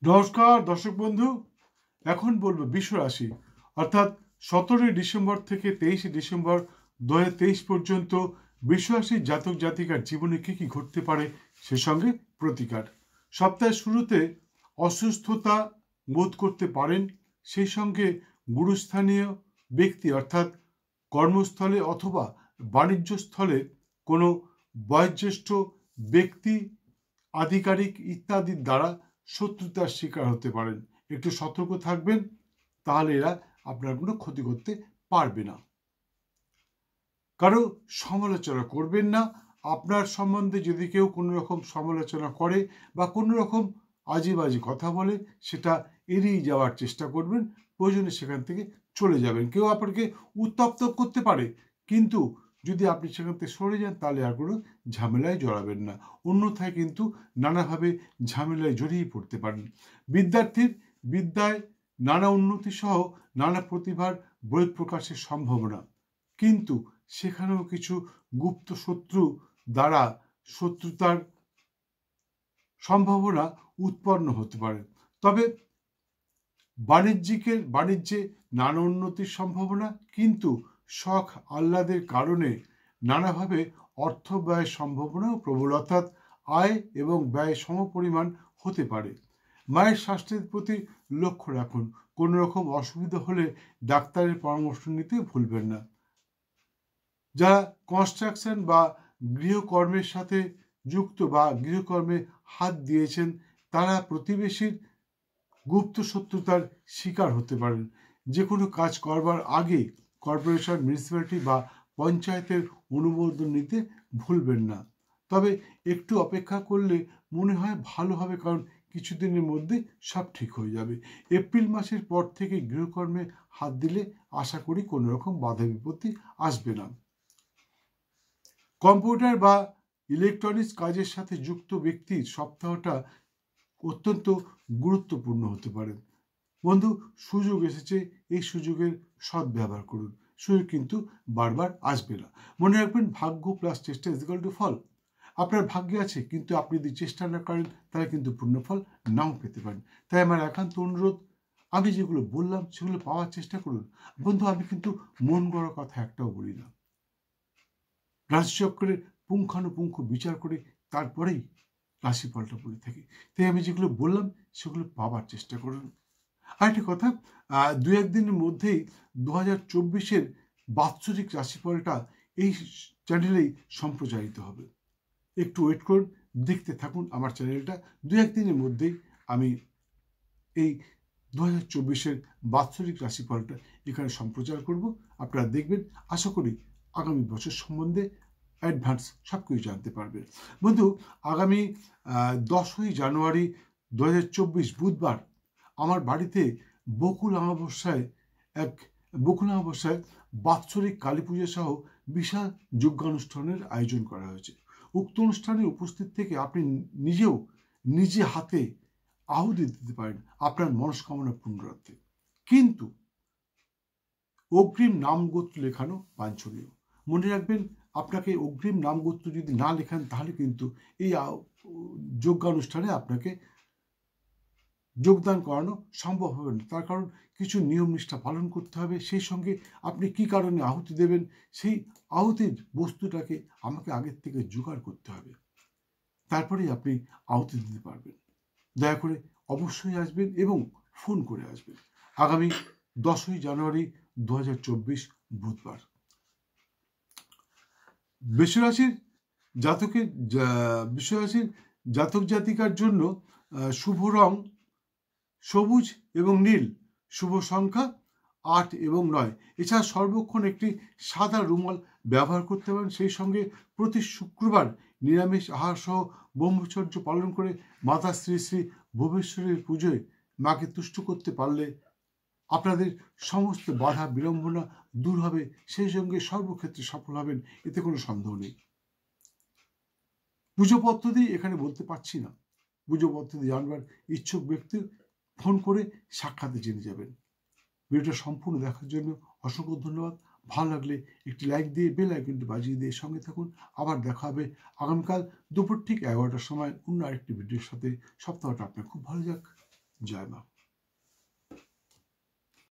নমস্কার দর্শক বন্ধু। এখন বলবো বিশ্ব রাশি, অর্থাৎ 17 ডিসেম্বর থেকে 23 ডিসেম্বর 2023 পর্যন্ত বিশ্ব রাশির জাতক জাতিকার জীবনে কি কি ঘটতে পারে সে সঙ্গে প্রতিকার। সপ্তাহের শুরুতে অসুস্থতা বোধ করতে পারেন, সেই সঙ্গে গুরুস্থানীয় ব্যক্তি অর্থাৎ কর্মস্থলে অথবা বাণিজ্য স্থলে কোনো বয়োজ্যেষ্ঠ ব্যক্তি, আধিকারিক ইত্যাদির দ্বারা শত্রুতার শিকার হতে পারেন। একটু সতর্ক থাকবেন, তাহলে এরা আপনার কোনো ক্ষতি করতে পারবে না। কারো সমালোচনা করবেন না। আপনার সম্বন্ধে যদি কেউ কোনো রকম সমালোচনা করে বা কোনো রকম আজেবাজে কথা বলে, সেটা এড়িয়ে যাওয়ার চেষ্টা করবেন। প্রয়োজনে সেখান থেকে চলে যাবেন। কেউ আপনাকে উত্তপ্ত করতে পারে, কিন্তু যদি আপনি সেখান থেকে সরে যান তাহলে আর কোনো ঝামেলায় জড়াবেন না। অন্যথায় কিন্তু নানাভাবে ঝামেলায় জড়িয়ে পড়তে পারেন। বিদ্যার্থীর বিদ্যায় নানা উন্নতি সহ নানা প্রতিভার বহিঃপ্রকাশের সম্ভাবনা, কিন্তু সেখানেও কিছু গুপ্ত শত্রু দ্বারা শত্রুতার সম্ভাবনা উৎপন্ন হতে পারে। তবে বাণিজ্যে নানা উন্নতির সম্ভাবনা, কিন্তু শখ আহ্লাদের কারণে নানাভাবে অর্থ ব্যয়ের সম্ভাবনাও প্রবল, অর্থাৎ আয় এবং ব্যয় সমপরিমাণ হতে পারে। মায়ের স্বাস্থ্যের প্রতি লক্ষ্য রাখুন। কোনো রকম অসুবিধা হলে ডাক্তারের পরামর্শ নিতে ভুলবেন না। যারা কনস্ট্রাকশন বা গৃহকর্মের সাথে যুক্ত বা গৃহকর্মে হাত দিয়েছেন, তারা প্রতিবেশীর গুপ্ত শত্রুতার শিকার হতে পারেন। যে কোনো কাজ করবার আগে কর্পোরেশন, মিউনিসিপ্যালিটি বা পঞ্চায়েতের অনুমোদন নিতে ভুলবেন না। তবে একটু অপেক্ষা করলে মনে হয় ভালো হবে, কারণ কিছুদিনের মধ্যে সব ঠিক হয়ে যাবে। এপ্রিল মাসের পর থেকে গৃহকর্মে হাত দিলে আশা করি কোনো রকম বাধা বিপত্তি আসবে না। কম্পিউটার বা ইলেকট্রনিক্স কাজের সাথে যুক্ত ব্যক্তির সপ্তাহটা অত্যন্ত গুরুত্বপূর্ণ হতে পারে। বন্ধু, সুযোগ এসেছে, এই সুযোগের সদ্ব্যবহার করুন। সুযোগ কিন্তু বারবার আসবে না। মনে রাখবেন, ভাগ্য প্লাস চেষ্টা ইজ ইকুয়াল টু ফল। আপনার ভাগ্যে আছে, কিন্তু আপনি যদি চেষ্টা না করেন তাহলে কিন্তু পূর্ণ ফল নাও পেতে পারেন। তাই আমার একান্ত অনুরোধ, আমি যেগুলো বললাম সেগুলো পাওয়ার চেষ্টা করুন। বন্ধু, আমি কিন্তু মন গড়া কথা একটাও বলি না। রাশিচক্রের পুঙ্খানুপুঙ্খ বিচার করে তারপরেই রাশিফলটা বলে থাকি। তাই আমি যেগুলো বললাম সেগুলো পাওয়ার চেষ্টা করুন। আরেকটি কথা, দু একদিনের মধ্যেই 2024-এর বাৎসরিক রাশিফলটা এই চ্যানেলেই সম্প্রচারিত হবে। একটু ওয়েট করুন, দেখতে থাকুন আমার চ্যানেলটা। দু একদিনের মধ্যেই আমি এই 2024-এর বাৎসরিক রাশিফলটা এখানে সম্প্রচার করব। আপনারা দেখবেন। আশা করি আগামী বছর সম্বন্ধে অ্যাডভান্স সব কিছু জানতে পারবেন। বন্ধু, আগামী 10ই জানুয়ারি 2024 বুধবার আমার বাড়িতে বকুল অমাবস্যায় বাৎসরিক কালী পুজো সহ বিশাল যজ্ঞানুষ্ঠানের আয়োজন করা হয়েছে। উক্ত অনুষ্ঠানে উপস্থিত থেকে আপনি নিজে হাতে আহুতি দিতে পারেন আপনার মনস্কামনা পূর্ণার্থে, কিন্তু অগ্রিম নাম গোত্র লেখানো বাঞ্ছনীয়। মনে রাখবেন, আপনাকে অগ্রিম নাম গোত্র যদি না লেখান তাহলে কিন্তু এই যজ্ঞানুষ্ঠানে আপনাকে যোগদান করানো সম্ভব হবে না। তার কারণ কিছু নিয়ম নিষ্ঠা পালন করতে হবে। সেই সঙ্গে আপনি কি কারণে আহুতি দেবেন, সেই আহুতির বস্তুটাকে আমাকে আগের থেকে জোগাড় করতে হবে, তারপরেই আপনি আহুতি দিতে পারবেন। দয়া করে অবশ্যই আসবেন এবং ফোন করে আসবেন। আগামী 10ই জানুয়ারি 2024 বুধবার। বৃষরাশির জাতক জাতিকার জন্য শুভ রং সবুজ এবং নীল, শুভ সংখ্যা 8 এবং 9। এছাড়া সর্বক্ষণ একটি সাদা রুমাল ব্যবহার করতে পারেন। সেই সঙ্গে প্রতি শুক্রবার নিরামিষ আহার সহ ব্রহ্মচর্য পালন করে মাতা শ্রী শ্রী ভুবনেশ্বরীর পুজোয় মাকে তুষ্ট করতে পারলে আপনাদের সমস্ত বাধা বিড়ম্বনা দূর হবে। সেই সঙ্গে সর্বক্ষেত্রে সফল হবেন, এতে কোনো সন্দেহ নেই। পুজো পদ্ধতি এখানে বলতে পারছি না। পুজো পদ্ধতি জানবার ইচ্ছুক ব্যক্তি ফোন করে সাক্ষাতে জেনে যাবেন। ভিডিওটা সম্পূর্ণ দেখার জন্য অসংখ্য ধন্যবাদ। ভালো লাগলে একটি লাইক দিয়ে বেল আইকনটি বাজিয়ে দিয়ে সঙ্গে থাকুন। আবার দেখা হবে আগামীকাল দুপুর ঠিক 11টার সময় অন্য আরেকটি ভিডিওর সাথে। সপ্তাহটা আপনার খুব ভালো যাক। জয় মা।